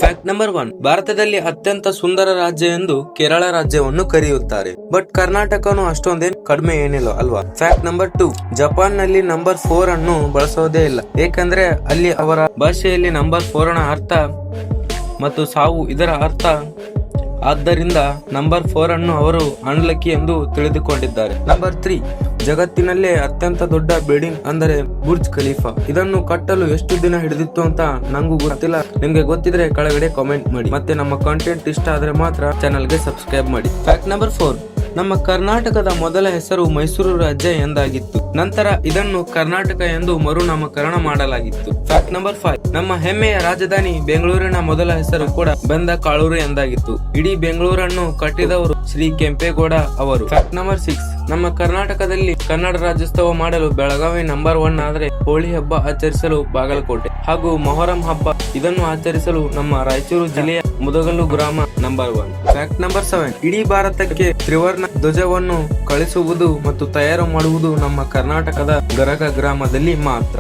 Fact number 1, ಭಾರತದಲ್ಲಿ ಅತ್ಯಂತ ಸುಂದರ ರಾಜ್ಯ ಎಂದು ಕೇರಳ ರಾಜ್ಯವನ್ನು ಕರೆಯುತ್ತಾರೆ. ಬಟ್ ಕರ್ನಾಟಕನು ಅಷ್ಟೊಂದೇನು ಕಡಿಮೆ ಏನಿಲ್ಲ ಅಲ್ವಾ. ಫ್ಯಾಕ್ಟ್ ನಂಬರ್ 2, ಜಪಾನ್ ನಲ್ಲಿ ನಂಬರ್ 4 ಅನ್ನು ಬಳಸೋದೇ ಇಲ್ಲ, ಏಕೆಂದ್ರೆ ಅಲ್ಲಿ ಅವರ ಭಾಷೆಯಲ್ಲಿ ನಂಬರ್ 4 ನ ಅರ್ಥ ಮತ್ತು ಸಾವು ಇದರ ಅರ್ಥ. ಆದ್ದರಿಂದ ನಂಬರ್ 4 ಅನ್ನು ಅವರು ಅನ್ಲಕ್ಕಿ ಎಂದು ತಿಳಿದುಕೊಂಡಿದ್ದಾರೆ. ನಂಬರ್ 3, ಜಗತ್ತಿನಲ್ಲೇ ಅತ್ಯಂತ ದೊಡ್ಡ ಬಿಲ್ಡಿಂಗ್ ಅಂದರೆ ಬುರ್ಜ್ ಖಲೀಫಾ. ಇದನ್ನು ಕಟ್ಟಲು ಎಷ್ಟು ದಿನ ಹಿಡಿದಿತ್ತು ಅಂತ ನಂಗೂ ಗೊತ್ತಿಲ್ಲ. ನಿಮ್ಗೆ ಗೊತ್ತಿದ್ರೆ ಕೆಳಗಡೆ ಕಾಮೆಂಟ್ ಮಾಡಿ. ಮತ್ತೆ ನಮ್ಮ ಕಂಟೆಂಟ್ ಇಷ್ಟ ಆದ್ರೆ ಮಾತ್ರ ಚಾನಲ್ಗೆ ಸಬ್ಸ್ಕ್ರೈಬ್ ಮಾಡಿ. ಫ್ಯಾಕ್ಟ್ ನಂಬರ್ 4, ನಮ್ಮ ಕರ್ನಾಟಕದ ಮೊದಲ ಹೆಸರು ಮೈಸೂರು ರಾಜ್ಯ ಎಂದಾಗಿತ್ತು. ನಂತರ ಇದನ್ನು ಕರ್ನಾಟಕ ಎಂದು ಮರುನಾಮಕರಣ ಮಾಡಲಾಗಿತ್ತು. ಫ್ಯಾಕ್ಟ್ ನಂಬರ್ 5, ನಮ್ಮ ಹೆಮ್ಮೆಯ ರಾಜಧಾನಿ ಬೆಂಗಳೂರಿನ ಮೊದಲ ಹೆಸರು ಕೂಡ ಬೆಂದ ಕಾಳೂರು ಎಂದಾಗಿತ್ತು. ಇಡೀ ಬೆಂಗಳೂರನ್ನು ಕಟ್ಟಿದವರು ಶ್ರೀ ಕೆಂಪೇಗೌಡ ಅವರು. ಫ್ಯಾಕ್ಟ್ ನಂಬರ್ 6, ನಮ್ಮ ಕರ್ನಾಟಕದಲ್ಲಿ ಕನ್ನಡ ರಾಜ್ಯೋತ್ಸವ ಮಾಡಲು ಬೆಳಗಾವಿ ನಂಬರ್ 1 ಆದರೆ ಹೋಳಿ ಹಬ್ಬ ಆಚರಿಸಲು ಬಾಗಲಕೋಟೆ ಹಾಗೂ ಮೊಹರಂ ಹಬ್ಬ ಇದನ್ನು ಆಚರಿಸಲು ನಮ್ಮ ರಾಯಚೂರು ಜಿಲ್ಲೆಯ ಮುದಗಲ್ಲು ಗ್ರಾಮ ನಂಬರ್ 1. ಫ್ಯಾಕ್ಟ್ ನಂಬರ್ 7, ಇಡೀ ಭಾರತಕ್ಕೆ ತ್ರಿವರ್ಣ ಧ್ವಜವನ್ನು ಕಳಿಸುವುದು ಮತ್ತು ತಯಾರು ಮಾಡುವುದು ನಮ್ಮ ಕರ್ನಾಟಕದ ಗರಗ ಗ್ರಾಮದಲ್ಲಿ ಮಾತ್ರ.